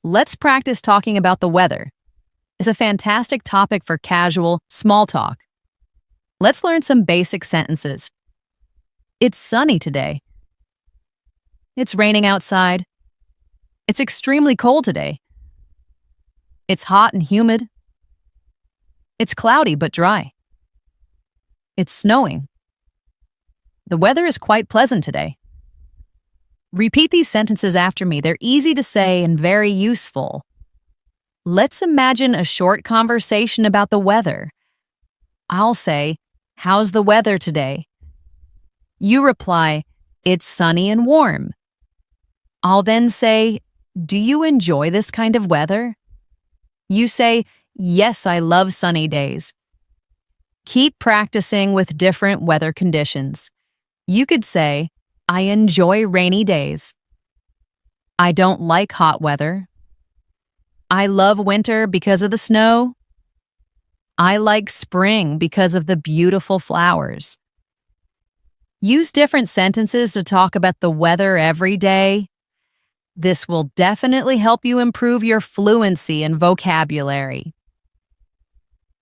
Let's practice talking about the weather. It's a fantastic topic for casual, small talk. Let's learn some basic sentences. It's sunny today. It's raining outside. It's extremely cold today. It's hot and humid. It's cloudy but dry. It's snowing. The weather is quite pleasant today. Repeat these sentences after me. They're easy to say and very useful. Let's imagine a short conversation about the weather. I'll say, how's the weather today? You reply, it's sunny and warm. I'll then say, do you enjoy this kind of weather? You say, yes, I love sunny days. Keep practicing with different weather conditions. You could say, I enjoy rainy days. I don't like hot weather. I love winter because of the snow. I like spring because of the beautiful flowers. Use different sentences to talk about the weather every day. This will definitely help you improve your fluency and vocabulary.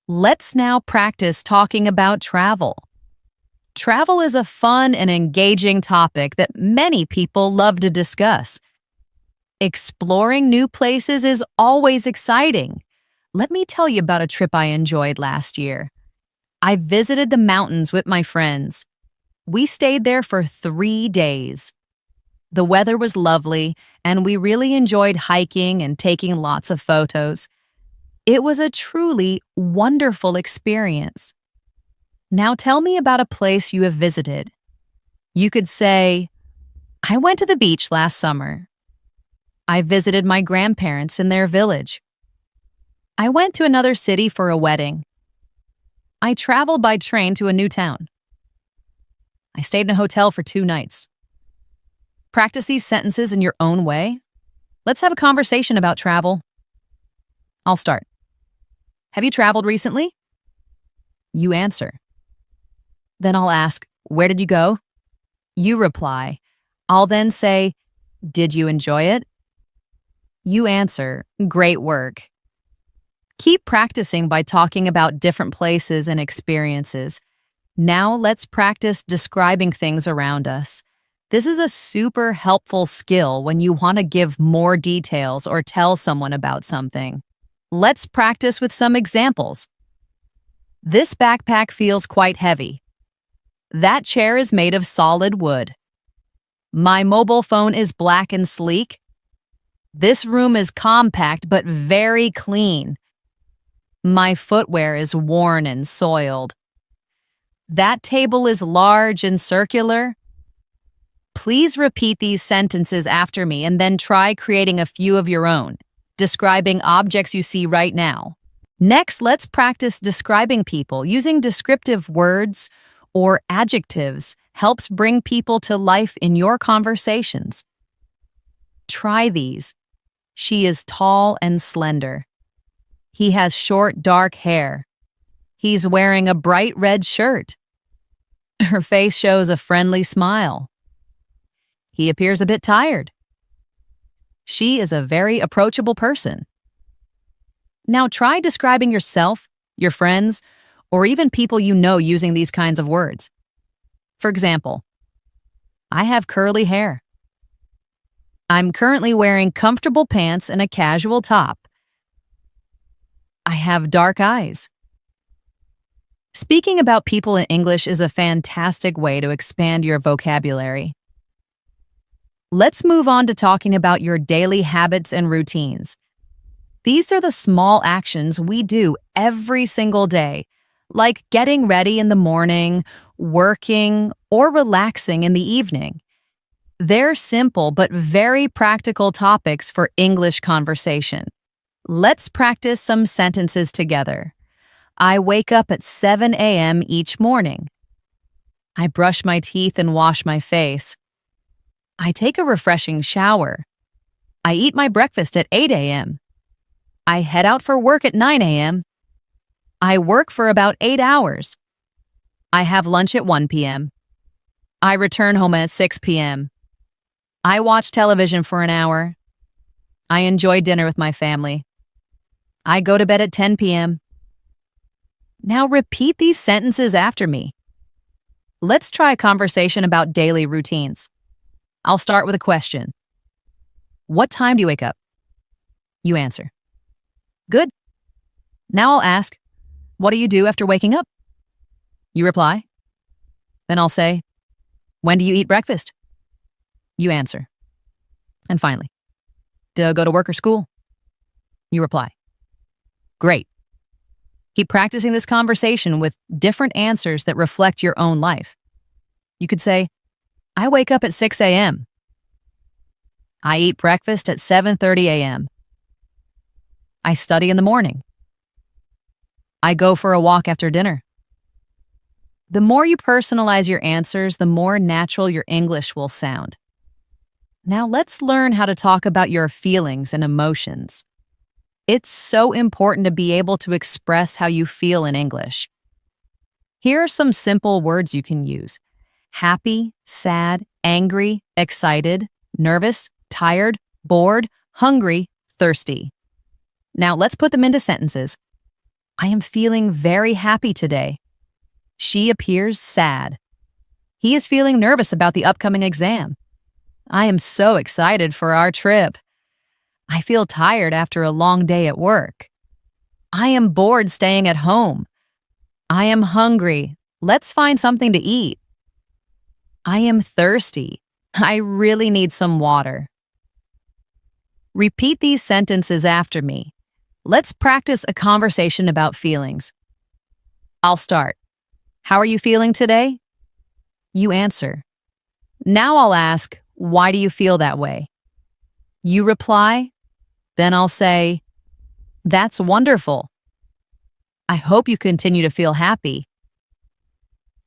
Let's now practice talking about travel. Travel is a fun and engaging topic that many people love to discuss. Exploring new places is always exciting. Let me tell you about a trip I enjoyed last year. I visited the mountains with my friends. We stayed there for 3 days. The weather was lovely, and we really enjoyed hiking and taking lots of photos. It was a truly wonderful experience. Now tell me about a place you have visited. You could say, I went to the beach last summer. I visited my grandparents in their village. I went to another city for a wedding. I traveled by train to a new town. I stayed in a hotel for 2 nights. Practice these sentences in your own way. Let's have a conversation about travel. I'll start. Have you traveled recently? You answer. Then I'll ask, where did you go? You reply. I'll then say, did you enjoy it? You answer, great work. Keep practicing by talking about different places and experiences. Now let's practice describing things around us. This is a super helpful skill when you want to give more details or tell someone about something. Let's practice with some examples. This backpack feels quite heavy. That chair is made of solid wood. My mobile phone is black and sleek. This room is compact but very clean. My footwear is worn and soiled. That table is large and circular. Please repeat these sentences after me and then try creating a few of your own, describing objects you see right now. Next, let's practice describing people. Using descriptive words or adjectives helps bring people to life in your conversations. Try these. She is tall and slender. He has short, dark hair. He's wearing a bright red shirt. Her face shows a friendly smile. He appears a bit tired. She is a very approachable person. Now try describing yourself, your friends, or even people you know using these kinds of words. For example, I have curly hair. I'm currently wearing comfortable pants and a casual top. I have dark eyes. Speaking about people in English is a fantastic way to expand your vocabulary. Let's move on to talking about your daily habits and routines. These are the small actions we do every single day, like getting ready in the morning, working, or relaxing in the evening. They're simple but very practical topics for English conversation. Let's practice some sentences together. I wake up at 7 a.m. each morning. I brush my teeth and wash my face. I take a refreshing shower. I eat my breakfast at 8 a.m. I head out for work at 9 a.m. I work for about 8 hours. I have lunch at 1 p.m. I return home at 6 p.m. I watch television for an hour. I enjoy dinner with my family. I go to bed at 10 p.m. Now repeat these sentences after me. Let's try a conversation about daily routines. I'll start with a question. What time do you wake up? You answer. Good. Now I'll ask, what do you do after waking up? You reply. Then I'll say, when do you eat breakfast? You answer. And finally, do you go to work or school? You reply. Great. Keep practicing this conversation with different answers that reflect your own life. You could say, I wake up at 6 a.m. I eat breakfast at 7:30 a.m. I study in the morning. I go for a walk after dinner. The more you personalize your answers, the more natural your English will sound. Now let's learn how to talk about your feelings and emotions. It's so important to be able to express how you feel in English. Here are some simple words you can use. Happy, sad, angry, excited, nervous, tired, bored, hungry, thirsty. Now let's put them into sentences. I am feeling very happy today. She appears sad. He is feeling nervous about the upcoming exam. I am so excited for our trip. I feel tired after a long day at work. I am bored staying at home. I am hungry. Let's find something to eat. I am thirsty. I really need some water. Repeat these sentences after me. Let's practice a conversation about feelings. I'll start. How are you feeling today? You answer. Now I'll ask, why do you feel that way? You reply. Then I'll say, that's wonderful. I hope you continue to feel happy.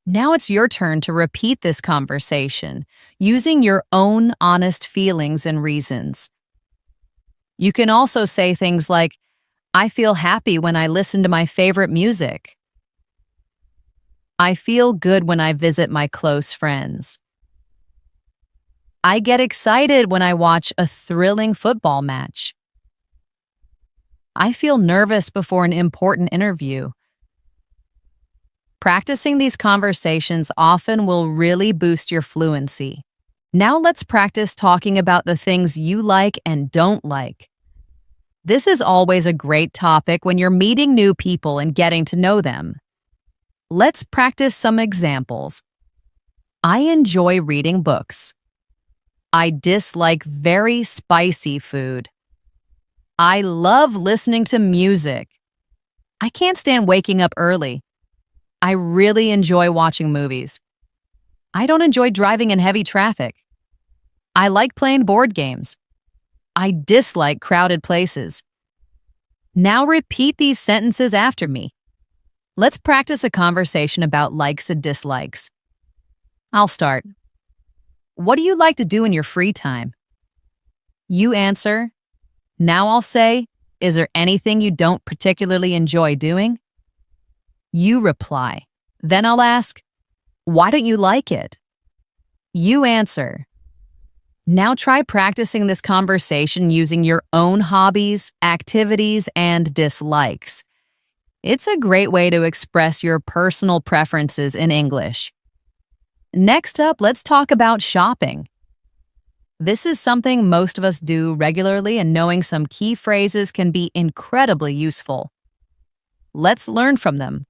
Now it's your turn to repeat this conversation using your own honest feelings and reasons. You can also say things like, I feel happy when I listen to my favorite music. I feel good when I visit my close friends. I get excited when I watch a thrilling football match. I feel nervous before an important interview. Practicing these conversations often will really boost your fluency. Now let's practice talking about the things you like and don't like. This is always a great topic when you're meeting new people and getting to know them. Let's practice some examples. I enjoy reading books. I dislike very spicy food. I love listening to music. I can't stand waking up early. I really enjoy watching movies. I don't enjoy driving in heavy traffic. I like playing board games. I dislike crowded places. Now repeat these sentences after me. Let's practice a conversation about likes and dislikes. I'll start. What do you like to do in your free time? You answer. Now I'll say, is there anything you don't particularly enjoy doing? You reply. Then I'll ask, why don't you like it? You answer. Now try practicing this conversation using your own hobbies, activities, and dislikes. It's a great way to express your personal preferences in English. Next up, let's talk about shopping. This is something most of us do regularly, and knowing some key phrases can be incredibly useful. Let's learn from them.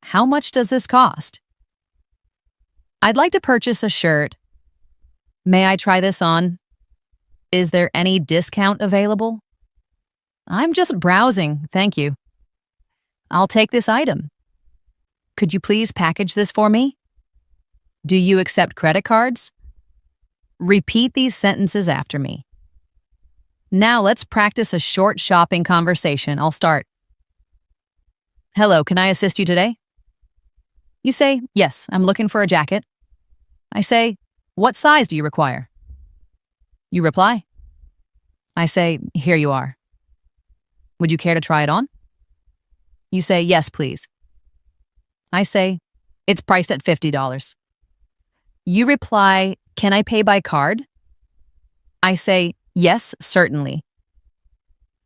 How much does this cost? I'd like to purchase a shirt. May I try this on? Is there any discount available? I'm just browsing, thank you. I'll take this item. Could you please package this for me? Do you accept credit cards? Repeat these sentences after me. Now let's practice a short shopping conversation. I'll start. Hello, can I assist you today? You say, yes, I'm looking for a jacket. I say, what size do you require? You reply. I say, here you are. Would you care to try it on? You say, yes, please. I say, it's priced at $50. You reply, can I pay by card? I say, yes, certainly.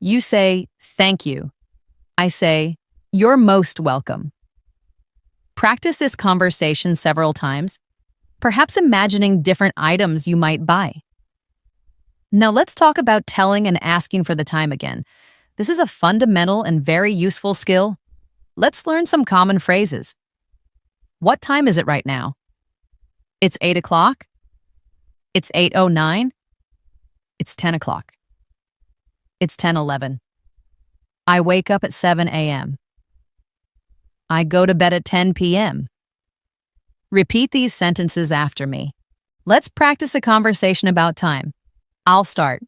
You say, thank you. I say, you're most welcome. Practice this conversation several times, perhaps imagining different items you might buy. Now let's talk about telling and asking for the time again. This is a fundamental and very useful skill. Let's learn some common phrases. What time is it right now? It's 8 o'clock. It's 8:09. It's 10 o'clock. It's 10:11. I wake up at 7 a.m. I go to bed at 10 p.m. Repeat these sentences after me. Let's practice a conversation about time. I'll start.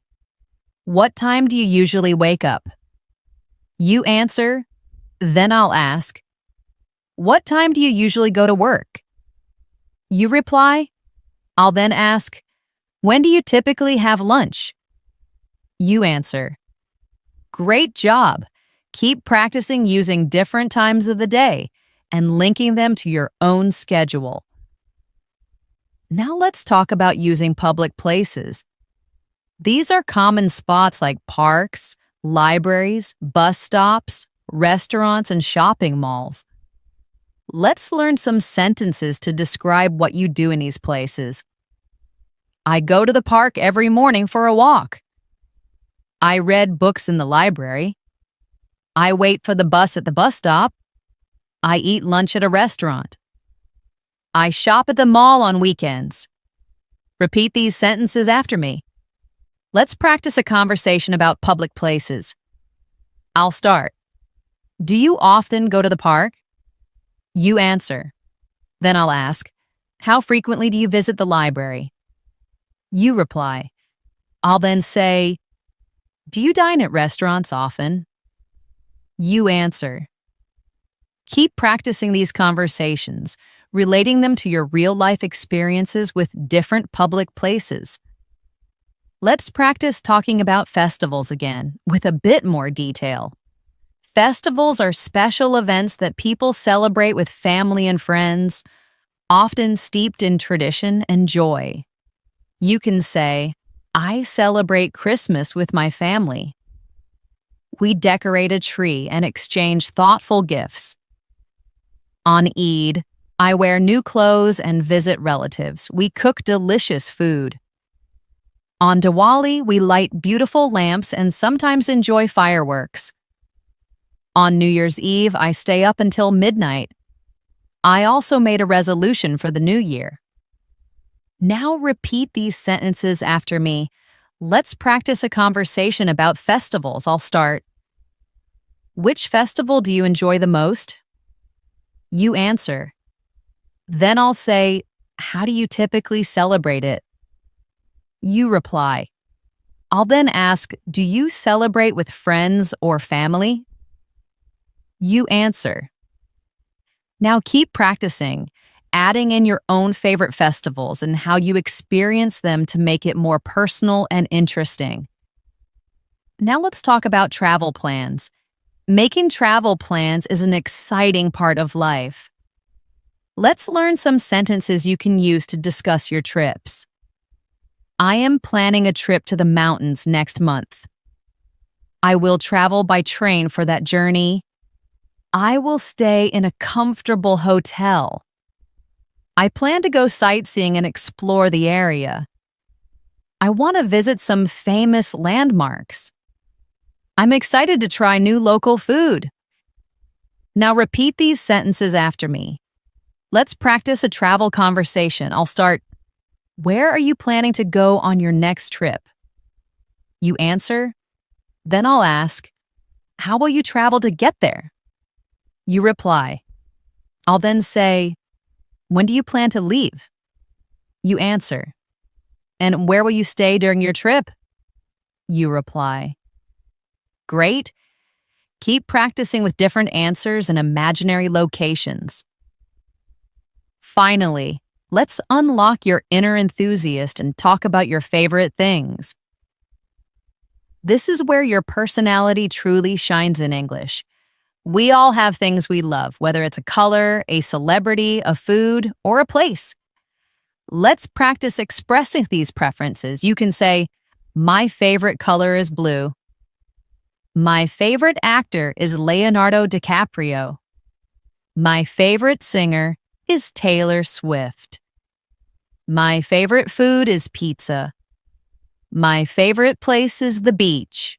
What time do you usually wake up? You answer, then I'll ask, what time do you usually go to work? You reply, I'll then ask, when do you typically have lunch? You answer, great job. Keep practicing using different times of the day and linking them to your own schedule. Now let's talk about using public places. These are common spots like parks, libraries, bus stops, restaurants, and shopping malls. Let's learn some sentences to describe what you do in these places. I go to the park every morning for a walk. I read books in the library. I wait for the bus at the bus stop. I eat lunch at a restaurant. I shop at the mall on weekends. Repeat these sentences after me. Let's practice a conversation about public places. I'll start. Do you often go to the park? You answer. Then I'll ask, how frequently do you visit the library? You reply. I'll then say, do you dine at restaurants often? You answer. Keep practicing these conversations, relating them to your real-life experiences with different public places. Let's practice talking about festivals again, with a bit more detail. Festivals are special events that people celebrate with family and friends, often steeped in tradition and joy. You can say, I celebrate Christmas with my family. We decorate a tree and exchange thoughtful gifts. On Eid, I wear new clothes and visit relatives. We cook delicious food. On Diwali, we light beautiful lamps and sometimes enjoy fireworks. On New Year's Eve, I stay up until midnight. I also made a resolution for the new year. Now repeat these sentences after me. Let's practice a conversation about festivals. I'll start. Which festival do you enjoy the most? You answer. Then I'll say, how do you typically celebrate it? You reply. I'll then ask, do you celebrate with friends or family? You answer. Now keep practicing, adding in your own favorite festivals and how you experience them to make it more personal and interesting. Now let's talk about travel plans. Making travel plans is an exciting part of life. Let's learn some sentences you can use to discuss your trips. I am planning a trip to the mountains next month. I will travel by train for that journey. I will stay in a comfortable hotel. I plan to go sightseeing and explore the area. I want to visit some famous landmarks. I'm excited to try new local food. Now repeat these sentences after me. Let's practice a travel conversation. I'll start, where are you planning to go on your next trip? You answer. Then I'll ask, how will you travel to get there? You reply. I'll then say, when do you plan to leave? You answer. And where will you stay during your trip? You reply. Great. Keep practicing with different answers and imaginary locations. Finally, let's unlock your inner enthusiast and talk about your favorite things. This is where your personality truly shines in English. We all have things we love, whether it's a color, a celebrity, a food, or a place. Let's practice expressing these preferences. You can say, my favorite color is blue. My favorite actor is Leonardo DiCaprio. My favorite singer is Taylor Swift. My favorite food is pizza. My favorite place is the beach.